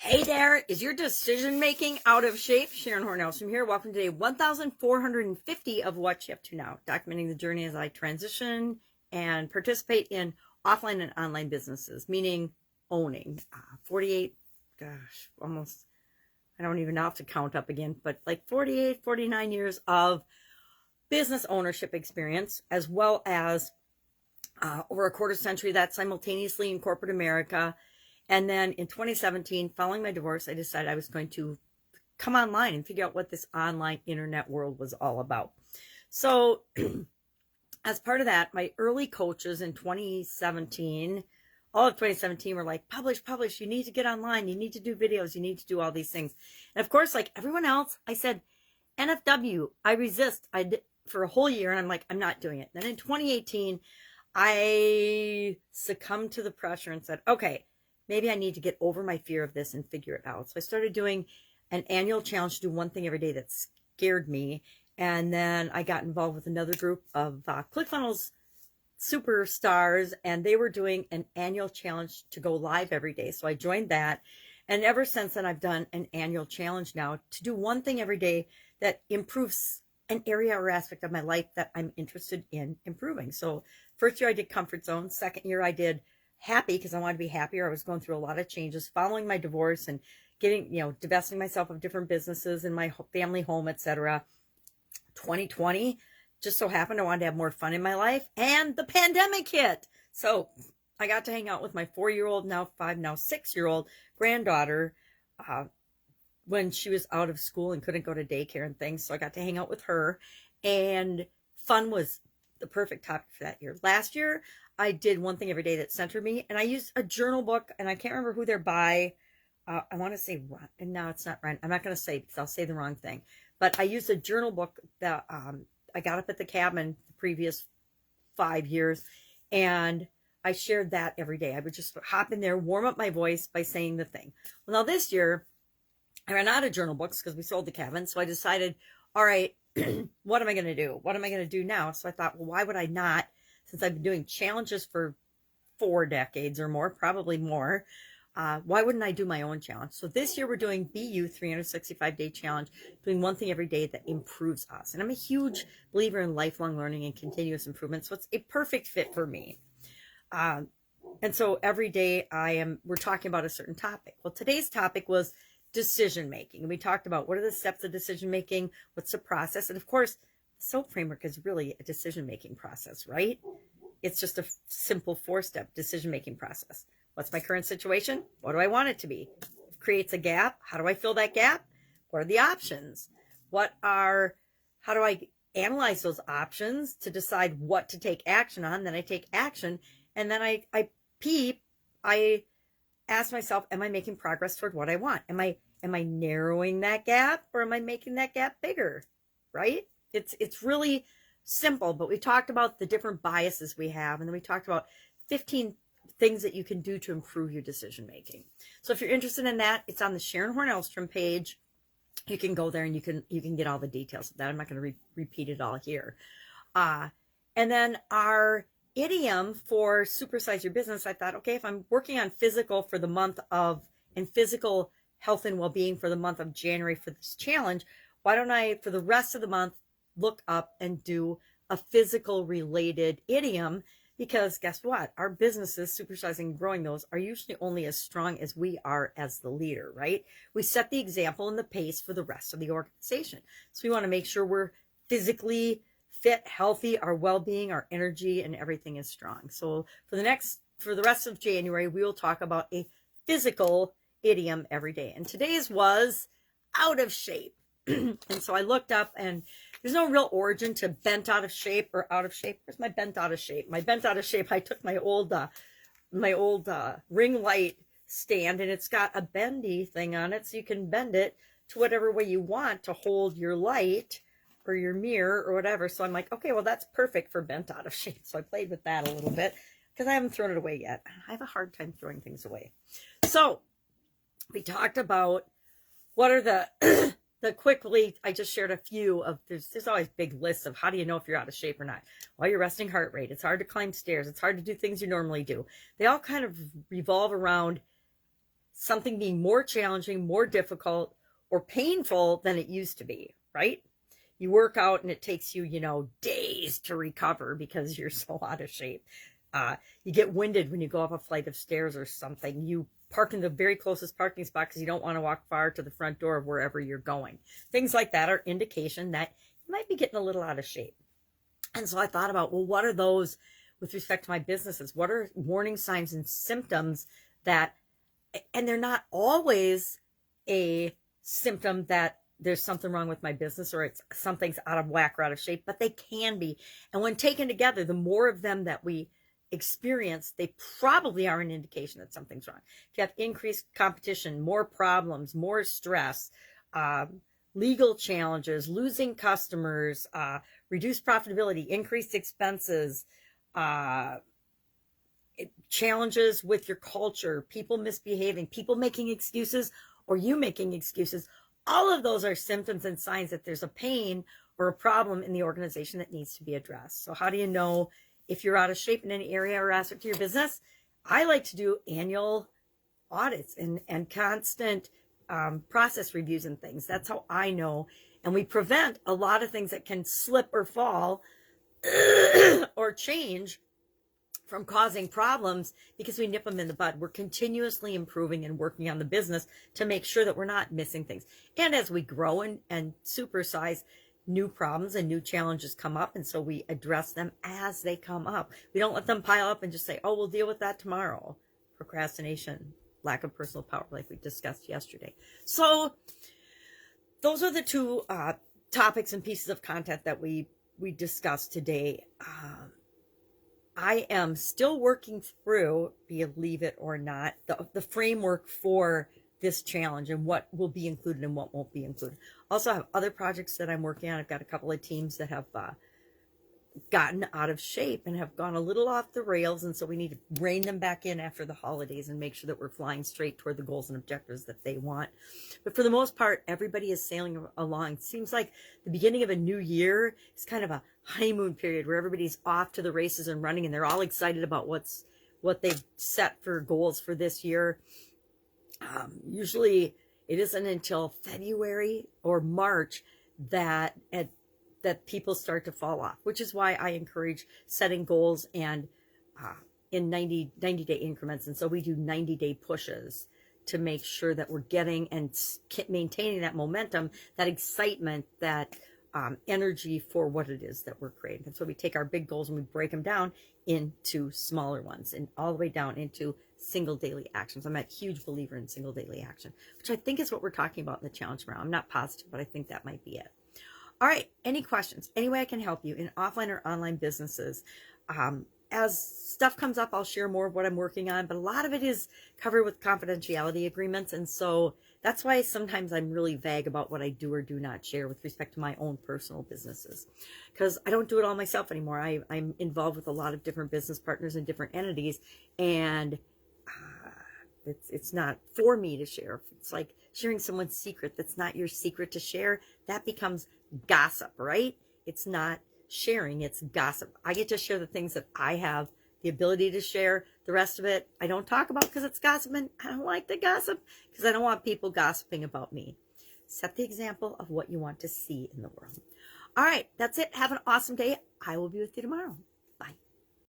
Hey there, is your decision making out of shape? Sharon Horne-Ellstrom here. Welcome to day 1450 of What You Up To Now, documenting the journey as I transition and participate in offline and online businesses, meaning owning 48, gosh, almost, I don't even know how to count up again, but like 48, 49 years of business ownership experience, as well as over a quarter century that simultaneously in corporate America. And then in 2017, following my divorce, I decided I was going to come online and figure out what this online internet world was all about. So as part of that, my early coaches in 2017, all of 2017 were like, publish, you need to get online, you need to do videos, you need to do all these things. And of course, like everyone else, I said, NFW, I resist. I did for a whole year, and I'm like, I'm not doing it. Then in 2018, I succumbed to the pressure and said, okay, maybe I need to get over my fear of this and figure it out. So I started doing an annual challenge to do one thing every day that scared me. And then I got involved with another group of ClickFunnels superstars, and they were doing an annual challenge to go live every day. So I joined that. And ever since then, I've done an annual challenge now to do one thing every day that improves an area or aspect of my life that I'm interested in improving. So first year I did comfort zone. Second year I did happy, because I wanted to be happier. I was going through a lot of changes following my divorce and getting, divesting myself of different businesses in my family home, etc. 2020 just so happened I wanted to have more fun in my life, and the pandemic hit. So I got to hang out with my 4-year-old, now 5, now 6-year-old granddaughter when she was out of school and couldn't go to daycare and things. So I got to hang out with her, and fun was the perfect topic for that year. Last year, I did one thing every day that centered me, and I used a journal book, and I can't remember who they're by. I want to say, and no, it's not right. I'm not going to say because I'll say the wrong thing. But I used a journal book that I got up at the cabin the previous 5 years, and I shared that every day. I would just hop in there, warm up my voice by saying the thing. Well, now this year, I ran out of journal books because we sold the cabin, so I decided, all right, what am I going to do? What am I going to do now? So I thought, well, why would I not? Since I've been doing challenges for 4 decades or more, probably more, why wouldn't I do my own challenge? So this year we're doing BU 365-day challenge, doing one thing every day that improves us. And I'm a huge believer in lifelong learning and continuous improvement, so it's a perfect fit for me. And so every day we're talking about a certain topic. Well, today's topic was decision making. And we talked about what are the steps of decision making, what's the process, and of course, the SOAP framework is really a decision-making process, right? It's just a simple 4-step decision-making process. What's my current situation? What do I want it to be? It creates a gap. How do I fill that gap? What are the options? How do I analyze those options to decide what to take action on? Then I take action, and then I ask myself, am I making progress toward what I want? Am I narrowing that gap, or am I making that gap bigger? Right? It's really simple, but we talked about the different biases we have, and then we talked about 15 things that you can do to improve your decision making. So if you're interested in that, it's on the Sharon Horne-Ellstrom page. You can go there and you can get all the details of that. I'm not going to repeat it all here. And then our idiom for supersize your business, I thought, okay, if I'm working on physical for the month of, and physical health and well-being for the month of January for this challenge, why don't I, for the rest of the month, look up and do a physical related idiom? Because guess what? Our businesses, supersizing and growing those, are usually only as strong as we are as the leader, right? We set the example and the pace for the rest of the organization. So we want to make sure we're physically fit, healthy, our well-being, our energy, and everything is strong. So for the rest of January, we will talk about a physical idiom every day. And today's was out of shape. And so I looked up, and there's no real origin to bent out of shape or out of shape. Where's my bent out of shape? My bent out of shape, I took my old ring light stand, and it's got a bendy thing on it, so you can bend it to whatever way you want to hold your light or your mirror or whatever. So I'm like, okay, well, that's perfect for bent out of shape. So I played with that a little bit because I haven't thrown it away yet. I have a hard time throwing things away. So we talked about what are the quickly, I just shared a few of, there's always big lists of how do you know if you're out of shape or not. Well, your resting heart rate, it's hard to climb stairs, it's hard to do things you normally do. They all kind of revolve around something being more challenging, more difficult, or painful than it used to be, right? You work out and it takes you, days to recover because you're so out of shape. You get winded when you go up a flight of stairs or something. You park in the very closest parking spot because you don't want to walk far to the front door of wherever you're going. Things like that are indication that you might be getting a little out of shape. And so I thought about, well, what are those with respect to my businesses? What are warning signs and symptoms that, and they're not always a symptom that there's something wrong with my business or it's something's out of whack or out of shape, but they can be. And when taken together, the more of them that we experience, they probably are an indication that something's wrong. If you have increased competition, more problems, more stress, legal challenges, losing customers, reduced profitability, increased expenses, challenges with your culture, people misbehaving, people making excuses, or you making excuses, all of those are symptoms and signs that there's a pain or a problem in the organization that needs to be addressed. So how do you know if you're out of shape in any area or aspect of your business? I like to do annual audits and constant process reviews and things. That's how I know. And we prevent a lot of things that can slip or fall or change from causing problems because we nip them in the bud. We're continuously improving and working on the business to make sure that we're not missing things. And as we grow and supersize, new problems and new challenges come up. And so we address them as they come up. We don't let them pile up and just say, oh, we'll deal with that tomorrow. Procrastination, lack of personal power, like we discussed yesterday. So those are the two topics and pieces of content that we discussed today. I am still working through, believe it or not, the framework for this challenge and what will be included and what won't be included. Also, I have other projects that I'm working on. I've got a couple of teams that have gotten out of shape and have gone a little off the rails, and so we need to rein them back in after the holidays and make sure that we're flying straight toward the goals and objectives that they want. But for the most part, everybody is sailing along. It seems like the beginning of a new year is kind of a honeymoon period where everybody's off to the races and running, and they're all excited about what they've set for goals for this year. Usually it isn't until February or March that people start to fall off, which is why I encourage setting goals and in 90-day increments. And so we do 90-day pushes to make sure that we're getting and maintaining that momentum, that excitement, that energy for what it is that we're creating. And so we take our big goals and we break them down into smaller ones and all the way down into single daily actions. I'm a huge believer in single daily action, which I think is what we're talking about in the challenge tomorrow. I'm not positive, but I think that might be it. All right. Any questions? Any way I can help you in offline or online businesses? As stuff comes up, I'll share more of what I'm working on, but a lot of it is covered with confidentiality agreements. And so that's why sometimes I'm really vague about what I do or do not share with respect to my own personal businesses, because I don't do it all myself anymore. I'm involved with a lot of different business partners and different entities, and it's not for me to share. It's like sharing someone's secret that's not your secret to share. That becomes gossip, right? It's not sharing, it's gossip. I get to share the things that I have the ability to share. The rest of it I don't talk about because it's gossip, and I don't like the gossip because I don't want people gossiping about me. Set the example of what you want to see in the world. All right, that's it. Have an awesome day. I will be with you tomorrow.